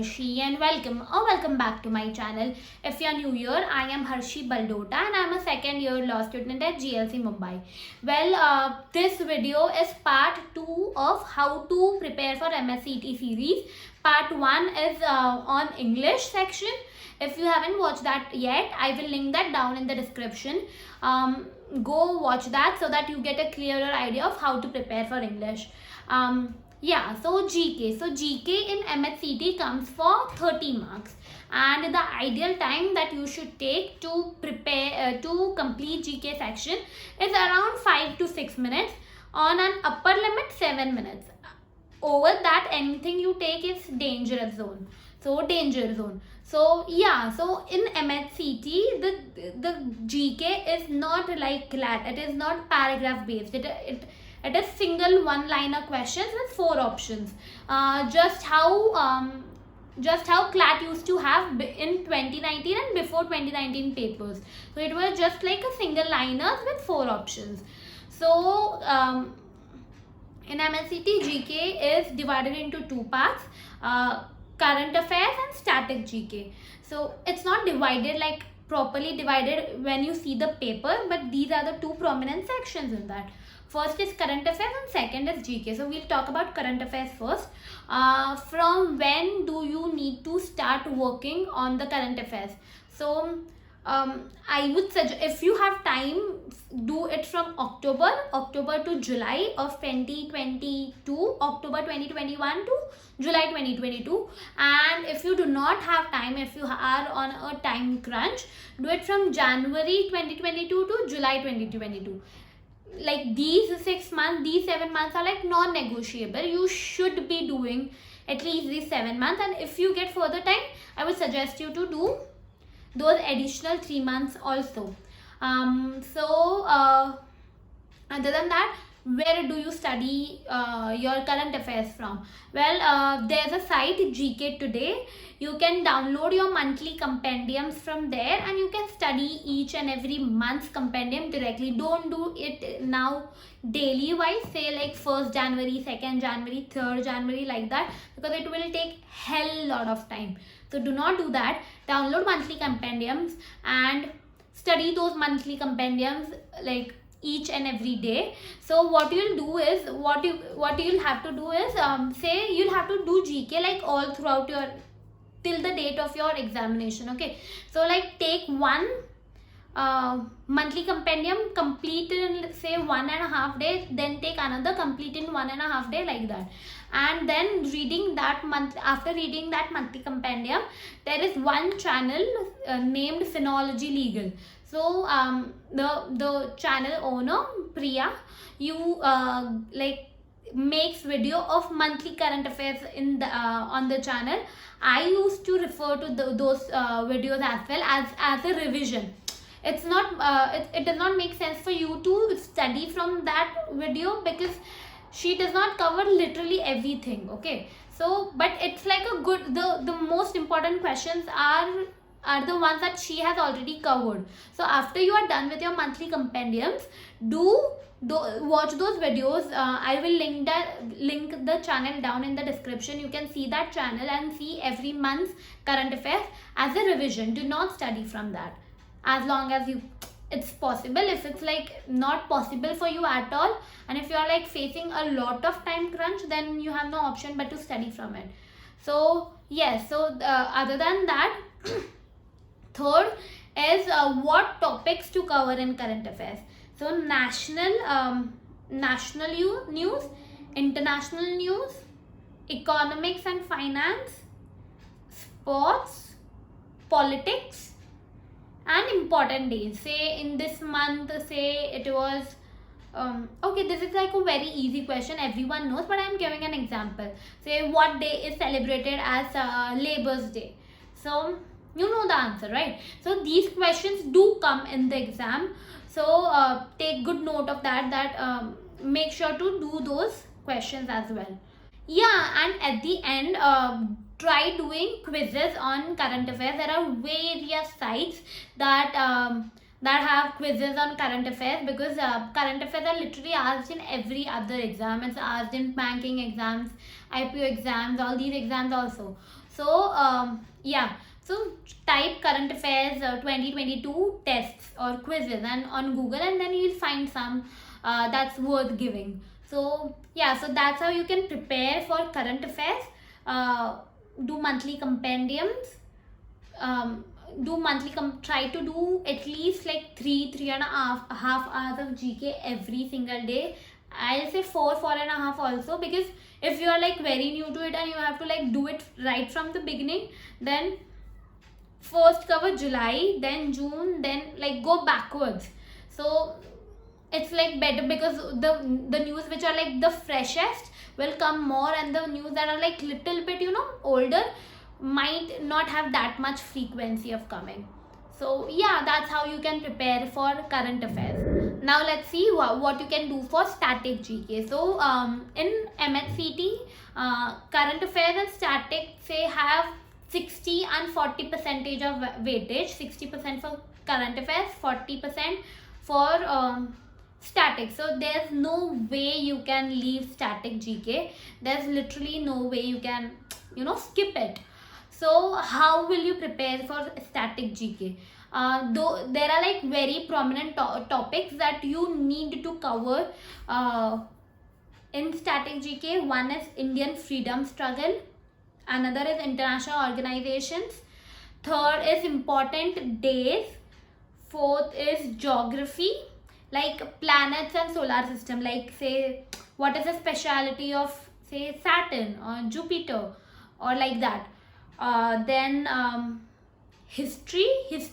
Harshi and welcome back to my channel. If you are new here, I am Harshi Baldota and I am a second year law student at GLC Mumbai. Well, this video is part 2 of how to prepare for MHCET series. Part 1 is on English section. If you haven't watched that yet, I will link that down in the description. Go watch that so that you get a clearer idea of how to prepare for English. So GK. So GK in MHCET comes for 30 marks, and the ideal time that you should take to prepare to complete GK section is around 5 to 6 minutes. On an upper limit, 7 minutes. Over that, anything you take is dangerous zone. So danger zone. So in MHCET, the GK is not like CLAT. It is not paragraph based. It is single one-liner questions with 4 options. Just how CLAT used to have in 2019 and before 2019 papers. So it was just like a single liners with 4 options. So in MHCET, GK is divided into 2 parts. Current affairs and static GK. So it's not divided like properly divided when you see the paper, but these are the 2 prominent sections in that. First is current affairs and second is GK. So we'll talk about current affairs first. From when do you need to start working on the current affairs? So I would suggest, if you have time, do it from October to July of 2022, October 2021 to July 2022. And if you do not have time, if you are on a time crunch, do it from January 2022 to July 2022. Like these 6 months, these 7 months are like non-negotiable. You should be doing at least these 7 months, and if you get further time, I would suggest you to do those additional 3 months also. Other than that, where do you study your current affairs from? Well, there's a site, GK Today. You can download your monthly compendiums from there and you can study each and every month's compendium directly. Don't do it now daily wise, say like 1st January, 2nd January, 3rd January, like that, because it will take hell lot of time. So do not do that. Download monthly compendiums and study those monthly compendiums like each and every day. So what you'll do is, what you'll have to do is, say you'll have to do GK like all throughout your, till the date of your examination. Okay, so like take one monthly compendium, complete in say 1.5 days, then take another, complete in 1.5 days, like that. And then reading that month, after reading that monthly compendium, there is one channel named Phenology Legal. So the channel owner, Priya, like makes video of monthly current affairs in the on the channel. I used to refer to those videos as well as a revision. It's not it does not make sense for you to study from that video because she does not cover literally everything. Okay, so but it's like a good, the most important questions are the ones that she has already covered. So after you are done with your monthly compendiums, watch those videos. I will link the channel down in the description. You can see that channel and see every month's current affairs as a revision. Do not study from that as long as it's possible. If it's like not possible for you at all, and if you are like facing a lot of time crunch, then you have no option but to study from it. So yes, so other than that, third is what topics to cover in current affairs. So national news, international news, economics and finance, sports, politics, and important days. Say in this month, say it was okay, this is like a very easy question, everyone knows, but I am giving an example. Say what day is celebrated as Labour's Day. So you know the answer, right? So these questions do come in the exam. So take good note of that, make sure to do those questions as well. Yeah, and at the end, try doing quizzes on current affairs. There are various sites that have quizzes on current affairs, because current affairs are literally asked in every other exam. It's asked in banking exams, IPO exams, all these exams also. So yeah, so type current affairs 2022 tests or quizzes and on Google, and then you'll find some that's worth giving. So yeah, so that's how you can prepare for current affairs. Do monthly compendiums, try to do at least like three and a half hours of GK every single day. I'll say four and a half also, because if you are like very new to it and you have to like do it right from the beginning, then first cover July, then June, then like go backwards. So it's like better, because the news which are like the freshest will come more, and the news that are like little bit older might not have that much frequency of coming. So yeah, that's how you can prepare for current affairs. Now let's see what you can do for static GK. So in MHCET, current affairs and static say have 60 and 40 percentage of weightage. 60% for current affairs, 40% for static. So there's no way you can leave static GK. There's literally no way you can skip it. So how will you prepare for static GK? Though there are like very prominent topics that you need to cover in static GK. One is Indian freedom struggle, another is international organizations, third is important days, fourth is geography, like planets and solar system, like say what is the speciality of say Saturn or Jupiter, or like that. Then history is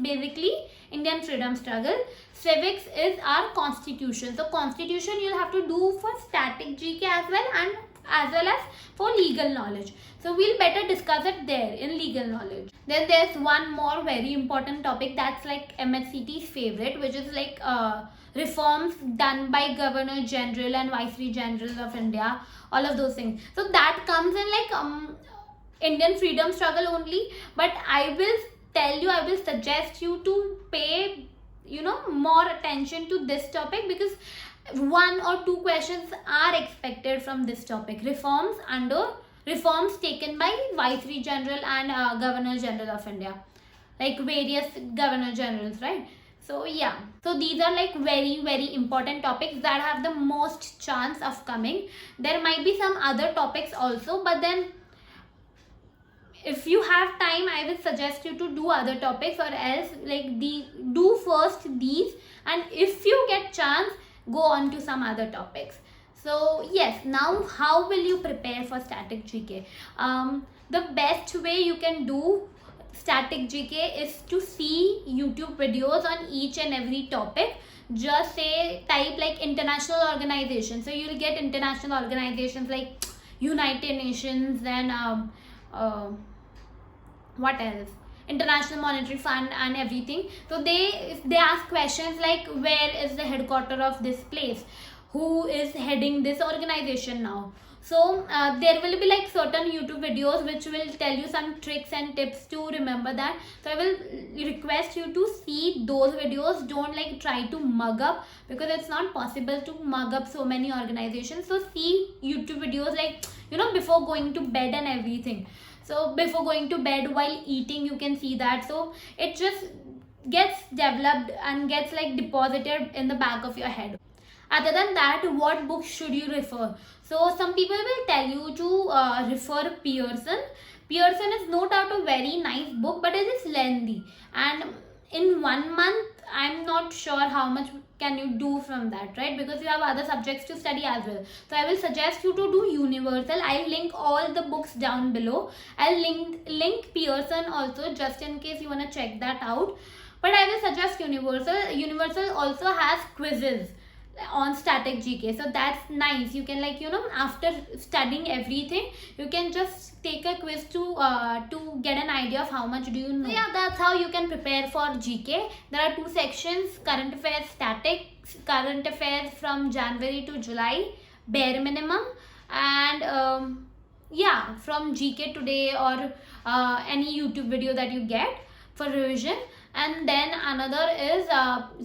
basically Indian freedom struggle. Civics is our constitution. So constitution you'll have to do for static GK as well, and as well as for legal knowledge. So we'll better discuss it there in legal knowledge. Then there's one more very important topic that's like MHCET's favorite, which is like reforms done by Governor General and Viceroy General of India, all of those things. So that comes in like Indian freedom struggle only, but I will suggest you to pay more attention to this topic, because one or two questions are expected from this topic. Reforms taken by Viceroy General and Governor General of India, like various Governor Generals, right? So yeah, so these are like very very important topics that have the most chance of coming. There might be some other topics also, but then if you have time, I will suggest you to do other topics, or else like do first these, and if you get chance, go on to some other topics. So yes, now how will you prepare for static GK? The best way you can do static GK is to see YouTube videos on each and every topic. Just say type like international organizations, so you'll get international organizations like United Nations, then what else, International Monetary Fund and everything. So they ask questions like, where is the headquarter of this place, who is heading this organization now. So there will be like certain YouTube videos which will tell you some tricks and tips to remember that. So I will request you to see those videos. Don't like try to mug up, because it's not possible to mug up so many organizations. So see YouTube videos like before going to bed and everything. So before going to bed, while eating, you can see that. So it just gets developed and gets like deposited in the back of your head. Other than that, what books should you refer? So some people will tell you to refer Pearson. Pearson is no doubt a very nice book, but it is lengthy. And in 1 month, I'm not sure how much can you do from that, right? Because you have other subjects to study as well. So I will suggest you to do Universal. I'll link all the books down below. I'll link Pearson also, just in case you want to check that out. But I will suggest Universal. Universal also has quizzes on static GK, so that's nice. You can like after studying everything, you can just take a quiz to get an idea of how much do you know. So yeah, that's how you can prepare for GK. There are 2 sections: current affairs static, current affairs from January to July, bare minimum, and yeah, from GK today or any YouTube video that you get for revision. And then another is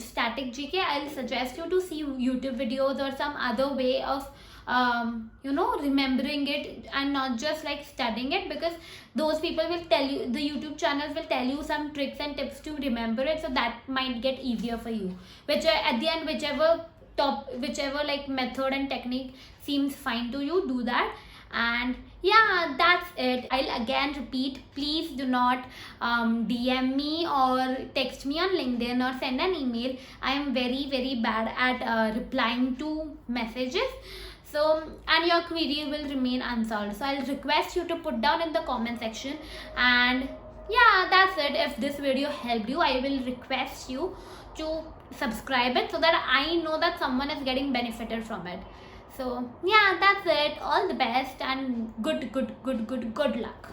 static GK. I'll suggest you to see YouTube videos or some other way of remembering it and not just like studying it, because those people will tell you, the YouTube channels will tell you some tricks and tips to remember it, so that might get easier for you, which at the end, whichever like method and technique seems fine to you, do that. And yeah, that's it. I'll again repeat, please do not DM me or text me on LinkedIn or send an email. I am very very bad at replying to messages. So, and your query will remain unsolved, so I'll request you to put down in the comment section. And yeah, that's it. If this video helped you, I will request you to subscribe it, so that I know that someone is getting benefited from it. So yeah, that's it. All the best and good luck.